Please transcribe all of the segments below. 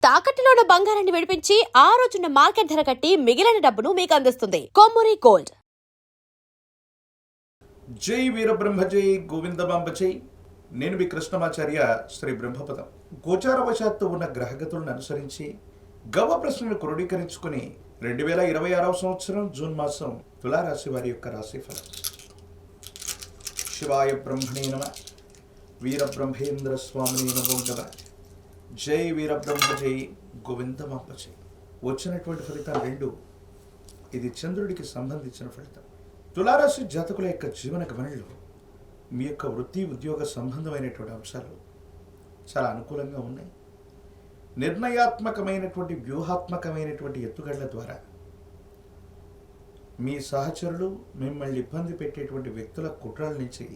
తాకట్టులో ఉన్న బంగారాన్ని విడిపించి ఆ రోజున్న మార్కెట్ ధర కట్టి మిగిలిన డబ్బును మీకు అందిస్తుంది కొమ్మూరి గోల్డ్. జై వీరబ్రహ్మ జై గోవిందమాంబ జై. నేను మీ కృష్ణమాచార్య శ్రీ బ్రహ్మపదం. గోచారవశాత్తు ఉన్న గ్రహగతులను అనుసరించి గవ ప్రశ్నను క్రోడీకరించుకుని 2026వ సంవత్సరం జూన్ మాసం తులారాశి వారి యొక్క రాశిఫలం. శివాయ బ్రహ్మణే నమః. వీరబ్రహ్మేంద్ర స్వామినే నమో నమః. జై వీరబ్రహ్మ జై గోవిందమాంబ జై. వచ్చినటువంటి ఫలితాలు రెండు. ఇది చంద్రుడికి సంబంధించిన ఫలితం. తులారాశి జాతకుల యొక్క జీవన గమనంలో మీ యొక్క వృత్తి ఉద్యోగ సంబంధమైనటువంటి అంశాలు చాలా అనుకూలంగా ఉన్నాయి. నిర్ణయాత్మకమైనటువంటి వ్యూహాత్మకమైనటువంటి ఎత్తుగడల ద్వారా మీ సహచరులు మిమ్మల్ని ఇబ్బంది పెట్టేటువంటి వ్యక్తుల కుట్రల నుంచి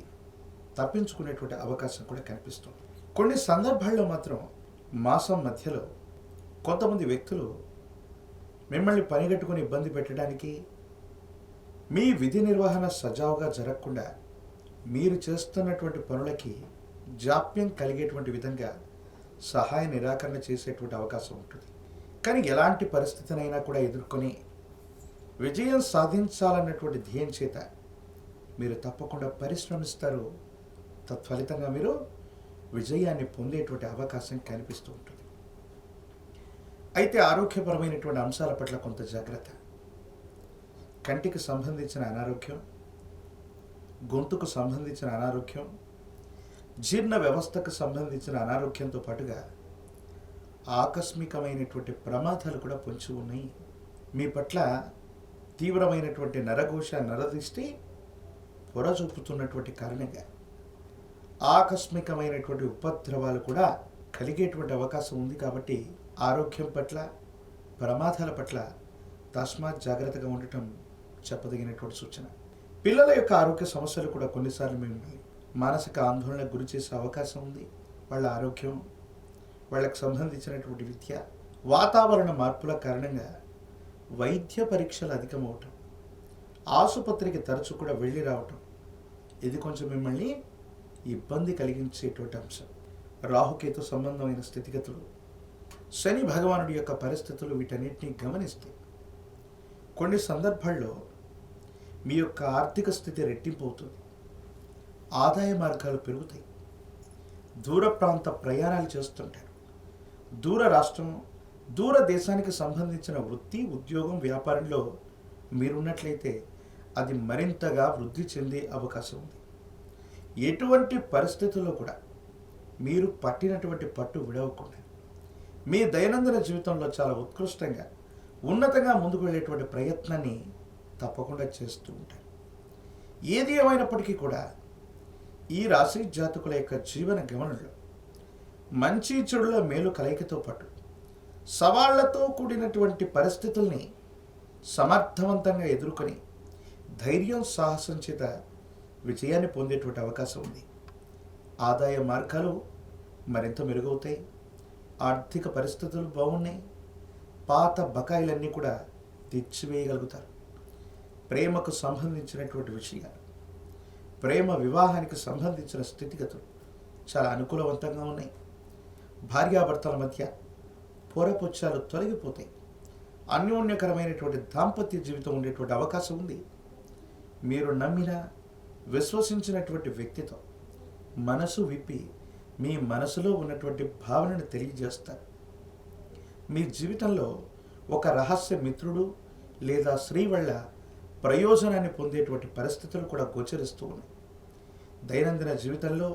తప్పించుకునేటువంటి అవకాశం కూడా కనిపిస్తుంది. కొన్ని సందర్భాల్లో మాత్రం మాసం మధ్యలో కొంతమంది వ్యక్తులు మిమ్మల్ని పనిగట్టుకుని ఇబ్బంది పెట్టడానికి, మీ విధి నిర్వహణ సజావుగా జరగకుండా మీరు చేస్తున్నటువంటి పనులకి జాప్యం కలిగేటువంటి విధంగా సహాయ నిరాకరణ చేసేటువంటి అవకాశం ఉంటుంది. కానీ ఎలాంటి పరిస్థితినైనా కూడా ఎదుర్కొని విజయం సాధించాలన్నటువంటి ధ్యేయం చేత మీరు తప్పకుండా పరిశ్రమిస్తారు. తత్ఫలితంగా మీరు విజయాన్ని పొందేటువంటి అవకాశం కనిపిస్తూ ఉంటుంది. అయితే ఆరోగ్యపరమైనటువంటి అంశాల పట్ల కొంత జాగ్రత్త. కంటికి సంబంధించిన అనారోగ్యం, గొంతుకు సంబంధించిన అనారోగ్యం, జీర్ణ వ్యవస్థకు సంబంధించిన అనారోగ్యంతో పాటుగా ఆకస్మికమైనటువంటి ప్రమాదాలు కూడా పొంచి ఉన్నాయి. మీ పట్ల తీవ్రమైనటువంటి నరఘోష, నరదృష్టి పొరచూపుతున్నటువంటి కారణంగా ఆకస్మికమైనటువంటి ఉపద్రవాలు కూడా కలిగేటువంటి అవకాశం ఉంది. కాబట్టి ఆరోగ్యం పట్ల, ప్రమాదాల పట్ల తస్మాత్ జాగ్రత్తగా ఉండటం చెప్పదగినటువంటి సూచన. పిల్లల యొక్క ఆరోగ్య సమస్యలు కూడా కొన్నిసార్లు మిమ్మల్ని మానసిక ఆందోళనకు గురి చేసే అవకాశం ఉంది. వాళ్ళ ఆరోగ్యం, వాళ్ళకు సంబంధించినటువంటి విద్య, వాతావరణ మార్పుల కారణంగా వైద్య పరీక్షలు అధికమవటం, ఆసుపత్రికి తరచు కూడా వెళ్ళి రావటం, ఇది కొంచెం మిమ్మల్ని ఇబ్బంది కలిగించేటువంటి అంశం. రాహుకేతు సంబంధమైన స్థితిగతులు, శని భగవానుడి యొక్క పరిస్థితులు, వీటన్నిటిని గమనిస్తే కొన్ని సందర్భాల్లో మీ యొక్క ఆర్థిక స్థితి రెట్టింపు అవుతుంది. ఆదాయ మార్గాలు పెరుగుతాయి. దూర ప్రాంత ప్రయాణాలు చేస్తుంటారు. దూర రాష్ట్రం, దూర దేశానికి సంబంధించిన వృత్తి ఉద్యోగం వ్యాపారంలో మీరున్నట్లయితే అది మరింతగా వృద్ధి చెందే అవకాశం ఉంది. ఎటువంటి పరిస్థితుల్లో కూడా మీరు పట్టినటువంటి పట్టు విడవకుండా మీ దైనందిన జీవితంలో చాలా ఉత్కృష్టంగా, ఉన్నతంగా ముందుకు వెళ్ళేటువంటి ప్రయత్నాన్ని తప్పకుండా చేస్తూ ఉంటారు. ఏది ఏమైనప్పటికీ కూడా ఈ రాశి జాతకుల యొక్క జీవన గమనంలో మంచి చెడుల మేలు కలయికతో పాటు సవాళ్లతో కూడినటువంటి పరిస్థితుల్ని సమర్థవంతంగా ఎదుర్కొని ధైర్యం, సాహసం చేత విజయాన్ని పొందేటువంటి అవకాశం ఉంది. ఆదాయ మార్గాలు మరింత మెరుగవుతాయి. ఆర్థిక పరిస్థితులు బాగున్నాయి. పాత బకాయిలన్నీ కూడా తెచ్చివేయగలుగుతారు. ప్రేమకు సంబంధించినటువంటి విషయాలు, ప్రేమ వివాహానికి సంబంధించిన స్థితిగతులు చాలా అనుకూలవంతంగా ఉన్నాయి. భార్యాభర్తల మధ్య పొరపొచ్చాలు తొలగిపోతాయి. అన్యోన్యకరమైనటువంటి దాంపత్య జీవితం ఉండేటువంటి అవకాశం ఉంది. మీరు నమ్మిన, విశ్వసించినటువంటి వ్యక్తితో మనసు విప్పి మీ మనసులో ఉన్నటువంటి భావనను తెలియజేస్తారు. మీ జీవితంలో ఒక రహస్య మిత్రుడు లేదా స్త్రీ వల్ల ప్రయోజనాన్ని పొందేటువంటి పరిస్థితులు కూడా గోచరిస్తూ ఉన్నాయి. దైనందిన జీవితంలో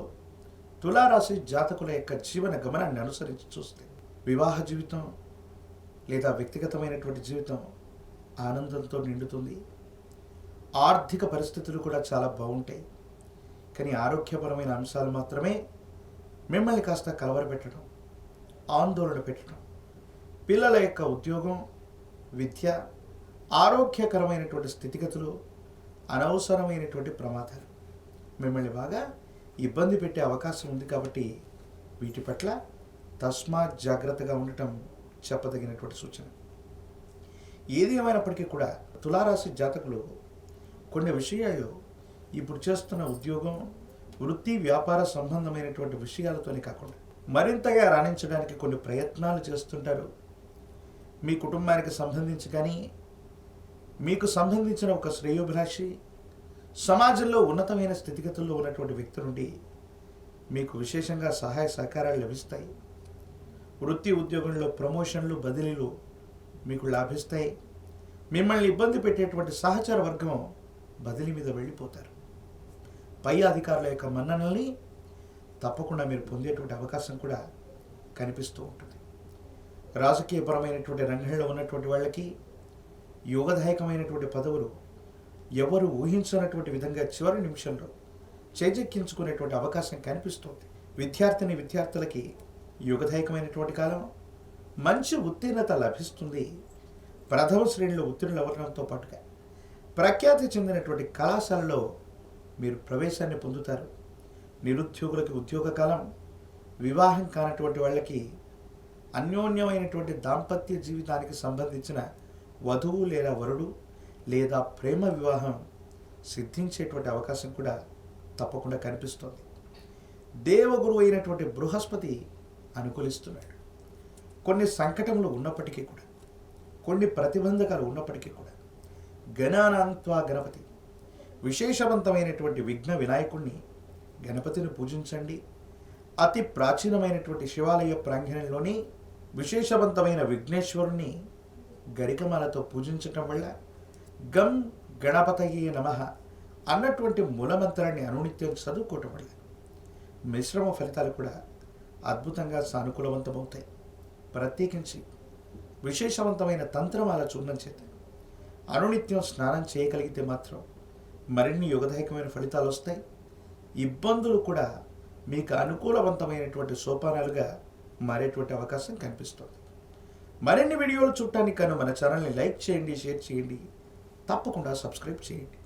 తులారాశి జాతకుల యొక్క జీవన గమనాన్ని అనుసరించి చూస్తే వివాహ జీవితం లేదా వ్యక్తిగతమైనటువంటి జీవితం ఆనందంతో నిండుతుంది. ఆర్థిక పరిస్థితులు కూడా చాలా బాగుంటాయి. కానీ ఆరోగ్యపరమైన అంశాలు మాత్రమే మిమ్మల్ని కాస్త కలవరపెట్టడం, ఆందోళన పెట్టడం. పిల్లల యొక్క ఉద్యోగం, విద్య, ఆరోగ్యకరమైనటువంటి స్థితిగతులు, అనవసరమైనటువంటి ప్రమాదాలు మిమ్మల్ని బాగా ఇబ్బంది పెట్టే అవకాశం ఉంది. కాబట్టి వీటి పట్ల తస్మాత్ జాగ్రత్తగా ఉండటం చెప్పదగినటువంటి సూచన. ఏది ఏమైనప్పటికీ కూడా తులారాశి జాతకులు కొన్ని విషయాలు ఇప్పుడు చేస్తున్న ఉద్యోగం, వృత్తి, వ్యాపార సంబంధమైనటువంటి విషయాలతోనే కాకుండా మరింతగా రాణించడానికి కొన్ని ప్రయత్నాలు చేస్తుంటారు. మీ కుటుంబానికి సంబంధించి కానీ, మీకు సంబంధించిన ఒక శ్రేయోభిలాషి, సమాజంలో ఉన్నతమైన స్థితిగతుల్లో ఉన్నటువంటి వ్యక్తి నుండి మీకు విశేషంగా సహాయ సహకారాలు లభిస్తాయి. వృత్తి ఉద్యోగంలో ప్రమోషన్లు, బదిలీలు మీకు లాభిస్తాయి. మిమ్మల్ని ఇబ్బంది పెట్టేటువంటి సహచర వర్గం బదిలీ మీద వెళ్ళిపోతారు. పై అధికారుల యొక్క మన్ననల్ని తప్పకుండా మీరు పొందేటువంటి అవకాశం కూడా కనిపిస్తూ ఉంటుంది. రాజకీయపరమైనటువంటి రంగంలో ఉన్నటువంటి వాళ్ళకి యోగదాయకమైనటువంటి పదవులు ఎవరు ఊహించినటువంటి విధంగా చివరి నిమిషంలో చేజెక్కించుకునేటువంటి అవకాశం కనిపిస్తుంది. విద్యార్థులకి యుగదాయకమైనటువంటి కాలం, మంచి ఉత్తీర్ణత లభిస్తుంది. ప్రథమ శ్రేణిలో ఉత్తీర్ణులు అవ్వడంతో పాటుగా ప్రఖ్యాతి చెందినటువంటి కళాశాలలో మీరు ప్రవేశాన్ని పొందుతారు. నిరుద్యోగులకి ఉద్యోగ కాలం, వివాహం కానటువంటి వాళ్ళకి అన్యోన్యమైనటువంటి దాంపత్య జీవితానికి సంబంధించిన వధువు లేదా వరుడు లేదా ప్రేమ వివాహం సిద్ధించేటువంటి అవకాశం కూడా తప్పకుండా కనిపిస్తుంది. దేవగురు అయినటువంటి బృహస్పతి అనుకూలిస్తున్నాడు. కొన్ని సంకటములు ఉన్నప్పటికీ కూడా, కొన్ని ప్రతిబంధకాలు ఉన్నప్పటికీ కూడా గణానాన్త్వా గణపతి, విశేషవంతమైనటువంటి విఘ్న వినాయకుడిని, గణపతిని పూజించండి. అతి ప్రాచీనమైనటువంటి శివాలయ ప్రాంగణంలోని విశేషవంతమైన విఘ్నేశ్వరుని గరికమాలతో పూజించటం వల్ల గం గణపతయే నమః అన్నటువంటి మూలమంత్రాన్ని అనునిత్యం చదువుకోవటం వల్ల మిశ్రమ ఫలితాలు కూడా అద్భుతంగా సానుకూలవంతమవుతాయి. ప్రత్యేకించి విశేషవంతమైన తంత్రమాల చూర్ణం చేత అనునిత్యం స్నానం చేయగలిగితే మాత్రం మరిన్ని యుగదాయకమైన ఫలితాలు వస్తాయి. ఇబ్బందులు కూడా మీకు అనుకూలవంతమైనటువంటి సోపానాలుగా మారేటువంటి అవకాశం కనిపిస్తుంది. మరిన్ని వీడియోలు చూడటానికి మన ఛానల్ని లైక్ చేయండి, షేర్ చేయండి, తప్పకుండా సబ్స్క్రైబ్ చేయండి.